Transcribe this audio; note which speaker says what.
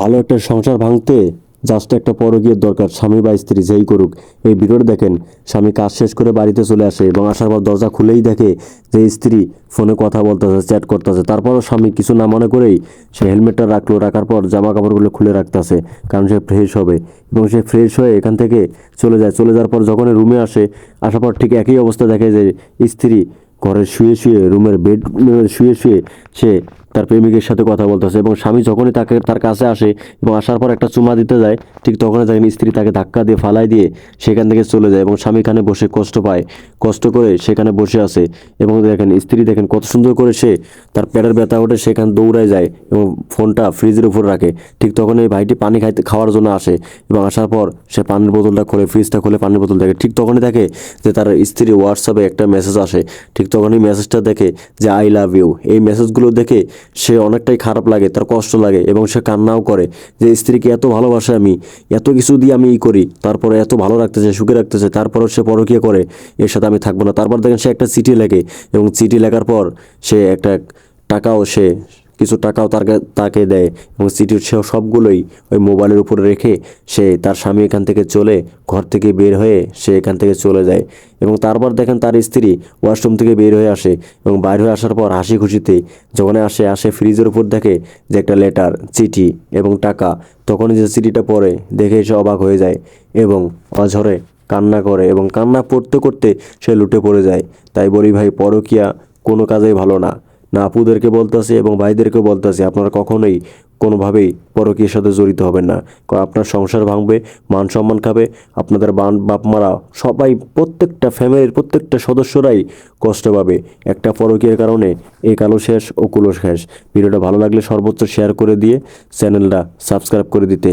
Speaker 1: ভালো একটা সংসার ভাঙতে জাস্ট একটা পরকীয়ার দরকার, স্বামী বা স্ত্রী যেই করুক। এই ভিডিওটা দেখেন, স্বামী কাজ শেষ করে বাড়িতে চলে আসে এবং আসার পর দরজা খুলেই দেখে যে স্ত্রী ফোনে কথা বলতেছে, চ্যাট করতেছে। তারপরও স্বামী কিছু না মনে করেই সে হেলমেটটা রাখলো, রাখার পর জামা কাপড়গুলো খুলে রাখতেছে, কারণ সে ফ্রেশ হবে। এবং সে ফ্রেশ হয়ে এখান থেকে চলে যায়। চলে যাওয়ার পর যখন রুমে আসে, আসার পর ঠিক একই অবস্থা দেখে যে স্ত্রী ঘরে শুয়ে শুয়ে, রুমের বেড শুয়ে শুয়ে সে তার প্রেমিকের সাথে কথা বলতেছে। এবং স্বামী যখনই তার কাছে আসে এবং আসার পর একটা চুমা দিতে যায়, ঠিক তখনই দেখেন স্ত্রী তাকে ধাক্কা দিয়ে ফালাই দিয়ে সেখান থেকে চলে যায় এবং স্বামী এখানে বসে কষ্ট পায়। কষ্ট করে সেখানে বসে আছে এবং দেখেন স্ত্রী দেখেন কত সুন্দর করে সে তার পেটের ব্যথা ওঠে, সেখানে দৌড়ায় যায় এবং ফোনটা ফ্রিজের উপর রাখে। ঠিক তখন এই ভাইটি পানি খাওয়ার জন্য আসে এবং আসার পর সে পানির বোতলটা খুলে, ফ্রিজটা খুলে পানির বোতল দেখে। ঠিক তখনই দেখে যে তার স্ত্রী হোয়াটসঅ্যাপে একটা মেসেজ আসে। ঠিক তখনই মেসেজটা দেখে যে আই লাভ ইউ। এই মেসেজগুলো দেখে সে অনেকটাই খারাপ লাগে, তার কষ্ট লাগে এবং সে কান্নাও করে যে স্ত্রীকে এত ভালোবাসে আমি, এত কিছু দিয়ে আমি করি, তারপরে এত ভালো রাখতেছে, সুখে রাখতেছে, তারপরেও সে পরকীয়া করে, এর সাথে আমি থাকবো না। তারপর দেখেন সে একটা চিঠি লেখে এবং চিঠি লেখার পর সে একটা কিছু টাকাও তাকে দেয় এবং চিঠির সে সবগুলোই ওই মোবাইলের উপরে রেখে সে তার স্বামী এখান থেকে চলে, ঘর থেকে বের হয়ে সে এখান থেকে চলে যায়। এবং তারপর দেখেন তার স্ত্রী ওয়াশরুম থেকে বের হয়ে আসে এবং বাইর হয়ে আসার পর হাসি খুশিতে যখন আসে ফ্রিজের উপর দেখে যে একটা লেটার, চিঠি এবং টাকা। তখনই যে চিঠিটা পড়ে দেখে সে অবাক হয়ে যায় এবং অঝরে কান্না করে এবং কান্না করতে করতে সে লুটে পড়ে যায়। তাই বলি ভাই, পরকীয়া কোনো কাজেই ভালো না। না, আপুদেরকে বলতেছি এবং ভাইদেরকেও বলতেছি, আপনারা কখনোই কোনোভাবেই পরকীয়ার সাথে জড়িত হবেন না। কারণ আপনার সংসার ভাঙবে, মান সম্মান খাবে, আপনাদের বাপ মারা সবাই, প্রত্যেকটা ফ্যামিলির প্রত্যেকটা সদস্যরাই কষ্ট পাবে একটা পরকীয়ার কারণে। এই কালো শেষ ও কুলো শেষ। ভিডিওটা ভালো লাগলে সর্বোচ্চ শেয়ার করে দিয়ে চ্যানেলটা সাবস্ক্রাইব করে দিতে